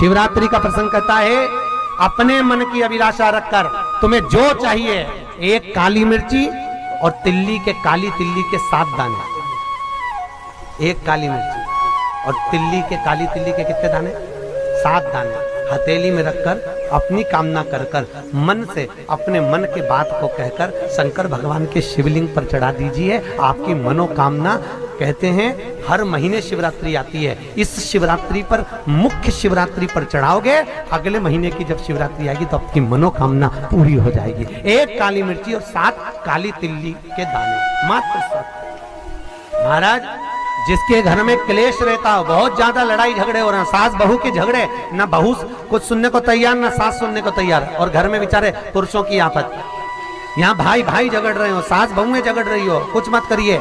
शिवरात्रि का प्रसंग कहता है, अपने मन की अभिलाषा रखकर तुम्हें जो चाहिए, एक काली मिर्ची और काली तिल्ली के 7 दाने। एक काली मिर्ची और काली तिल्ली के कितने दाने? 7 दाने हथेली में रखकर अपनी कामना कर कर मन से अपने मन के बात को कहकर शंकर भगवान के शिवलिंग पर चढ़ा दीजिए। आपकी मनोकामना, कहते हैं हर महीने शिवरात्रि आती है, इस शिवरात्रि पर, मुख्य शिवरात्रि पर चढ़ाओगे, अगले महीने की जब शिवरात्रि आएगी तो आपकी मनोकामना पूरी हो जाएगी। एक काली मिर्ची और 7 काली तिल्ली के दाने, मात्र 7। महाराज, जिसके घर में क्लेश रहता हो, बहुत ज्यादा लड़ाई झगड़े हो रहे हैं, सास बहू के झगड़े, ना बहू कुछ सुनने को तैयार ना सास सुनने को तैयार, और घर में बेचारे पुरुषों की आफत, यहाँ भाई भाई झगड़ रहे हो, सास बहू में झगड़ रही हो, कुछ मत करिए।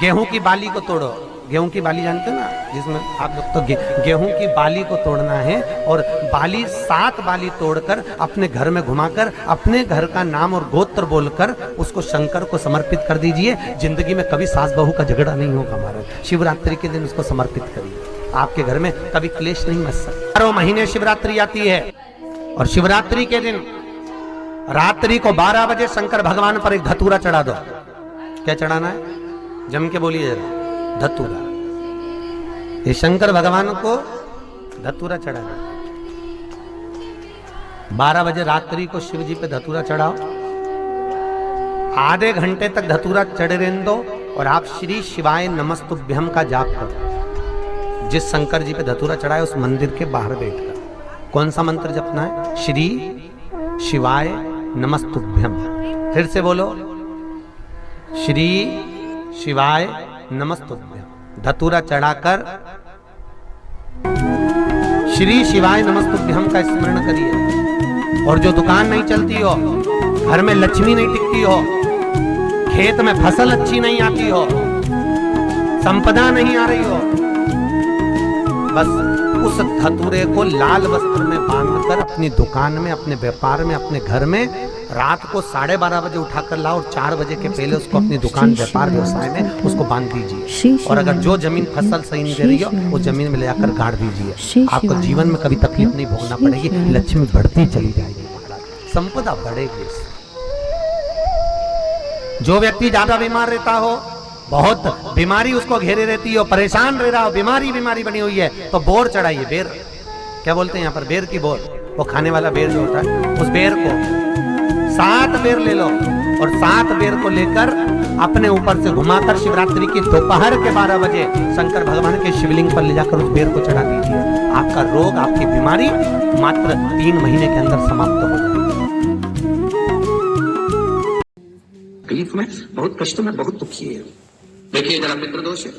गेहूं की बाली को तोड़ो। गेहूं की बाली जानते हो ना, जिसमें आप लोग तो गेहूं की बाली को तोड़ना है, और बाली 7 बाली तोड़कर अपने घर में घुमाकर अपने घर का नाम और गोत्र बोलकर उसको शंकर को समर्पित कर दीजिए। जिंदगी में कभी सास बहू का झगड़ा नहीं होगा। हमारे शिवरात्रि के दिन उसको समर्पित करिए, आपके घर में कभी क्लेश नहीं मच सकता। 12 महीने शिवरात्रि आती है, और शिवरात्रि के दिन रात्रि को 12 बजे शंकर भगवान पर एक धतूरा चढ़ा दो। क्या चढ़ाना है? जम के बोलिए जरा, धतूरा। ये शंकर भगवान को धतूरा चढ़ा दो। 12 बजे रात्रि को शिव जी पे धतूरा चढ़ाओ, आधे घंटे तक धतूरा चढ़े रहने दो, और आप श्री शिवाय नमस्तुभ्यम का जाप करो। जिस शंकर जी पे धतूरा चढ़ाए उस मंदिर के बाहर बैठकर कौन सा मंत्र जपना है? श्री शिवाय नमस्तुभ्यम। फिर से बोलो, श्री शिवाय नमस्तुभ्यम। धतूरा चढ़ाकर श्री शिवाय नमस्तुभ्यम का स्मरण करिए। और जो दुकान नहीं चलती हो, घर में लक्ष्मी नहीं टिकती हो, खेत में फसल अच्छी नहीं आती हो, संपदा नहीं आ रही हो, बस उस धतूरे को लाल वस्त्र में बांधकर अपनी दुकान में, अपने व्यापार में, अपने घर में रात को 12:30 बजे उठाकर लाओ, और 4 बजे के पहले उसको अपनी दुकान, व्यापार, व्यवसाय में उसको बांध दीजिए। और अगर जो जमीन फसल सही नहीं दे रही हो, वो जमीन में ले जाकर गाड़ दीजिए। आपको जीवन में कभी तकलीफ नहीं भोगना पड़ेगी, लक्ष्मी बढ़ती चली जाएगी, संपदा बढ़ेगी। जो व्यक्ति ज्यादा बीमार रहता हो, बहुत बीमारी उसको घेरे रहती हो, परेशान रह रहा हो, बीमारी बनी हुई है, तो बोर चढ़ाइए। बेर, क्या बोलते हैं यहाँ पर? बेर की बोर, वो खाने वाला बेर जो होता है, उस बेर को 7 बेर ले लो, और 7 बेर को लेकर अपने ऊपर से घुमाकर शिवरात्रि की दोपहर के 12 बजे शंकर भगवान के शिवलिंग पर ले जाकर उस बेर को चढ़ा दीजिए। आपका रोग, आपकी बीमारी मात्र 3 महीने के अंदर समाप्त हो जाएगी। तकलीफ में, बहुत कष्ट में, बहुत दुखी है। देखिए जरा, पितृदोष है।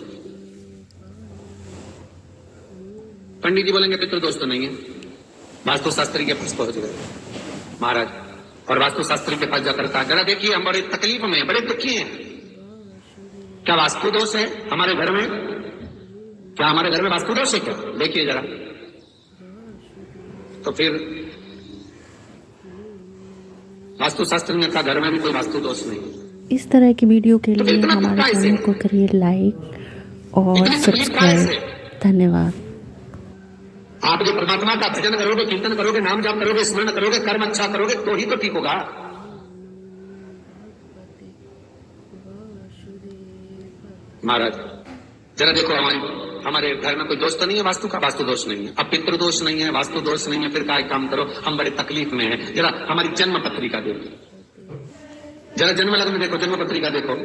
पंडित जी बोलेंगे पितृदोष तो नहीं है, वास्तु शास्त्री के पास पहुंच गए महाराज, और वास्तु शास्त्री के पास जाकर कहा, जरा देखिए हम बड़े तकलीफ में, बड़े दुखी हैं, क्या वास्तु दोष है हमारे घर में? क्या हमारे घर में वास्तु दोष है क्या? देखिए जरा। तो फिर वास्तु शास्त्री ने कहा, घर में भी कोई वास्तु दोष नहीं। इस तरह की वीडियो के लिए हमारे चैनल को करिए लाइक और सब्सक्राइब। धन्यवाद। आप जो परमात्मा का भजन करोगे, कीर्तन करोगे, नाम जाप करोगे, स्मरण करोगे, कर्म अच्छा करोगे, तो ही तो ठीक होगा। महाराज जरा देखो, हमारे घर में कोई दोष तो नहीं है वास्तु का? वास्तु दोष नहीं है। अब पितृ दोष नहीं है, वास्तु दोष नहीं है, फिर का एक काम करो, हम बड़े तकलीफ में हैं। जरा हमारी जन्म पत्रिका देखो, जरा जन्म लग्न देखो, जन्म पत्रिका देखो,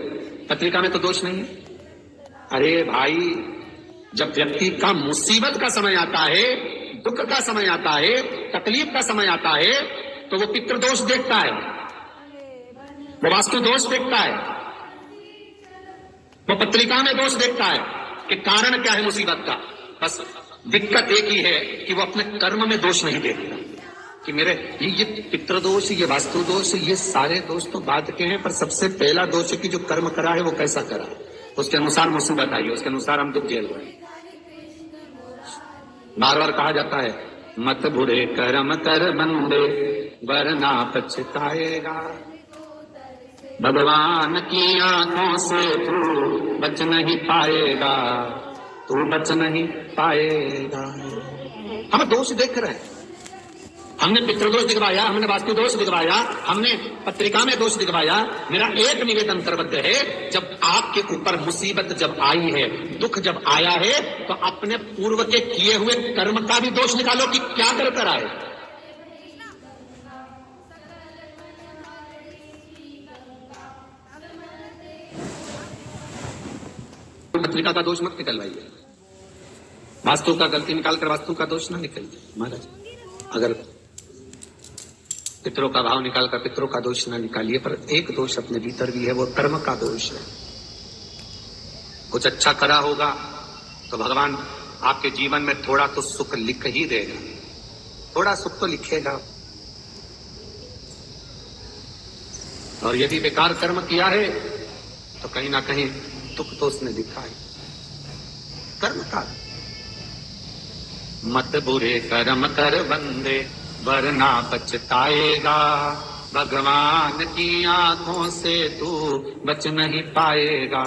पत्रिका में तो दोष नहीं है। अरे भाई, जब व्यक्ति का मुसीबत का समय आता है, दुख का समय आता है, तकलीफ का समय आता है, तो वो पितृदोष देखता है, वो वास्तु दोष देखता है, वो पत्रिका में दोष देखता है कि कारण क्या है मुसीबत का। बस दिक्कत एक ही है कि वो अपने कर्म में दोष नहीं देखता कि मेरे ये पितृदोष, ये वास्तु दोष, ये सारे दोष तो बाद के हैं, पर सबसे पहला दोष है कि जो कर्म करा है वो कैसा करा, उसके अनुसार मुसीबत आई, उसके अनुसार हम दुख झेल रहे हैं। बार बार कहा जाता है, मत बुरे कर्म कर बंदे वरना पछताएगा, भगवान की आंखों से तू बच नहीं पाएगा, तू बच नहीं पाएगा। हम दोष देख रहे हैं। हमने पितृदोष दिखवाया, हमने वास्तु दोष दिखवाया, हमने पत्रिका में दोष दिखवाया। मेरा एक निवेदन अंतर्बद्ध है, जब आपके ऊपर मुसीबत जब आई है, दुख जब आया है, तो अपने पूर्व के किए हुए कर्म का भी दोष निकालो कि क्या कर कर आए। पत्रिका का दोष मत निकलवाइए, वास्तु का गलती निकालकर वास्तु का दोष ना निकलिए। महाराज अगर पितरों का भाव निकालकर पितरों का दोष ना निकालिए, पर एक दोष अपने भीतर भी है, वो कर्म का दोष है। कुछ अच्छा करा होगा तो भगवान आपके जीवन में थोड़ा तो सुख लिख ही देगा, थोड़ा सुख तो लिखेगा। और यदि बेकार कर्म किया है तो कहीं ना कहीं दुख तो उसने दिखा है कर्म का। मत बुरे कर्म कर बंदे वरना पछताएगा, भगवान की आंखों से तू बच नहीं पाएगा।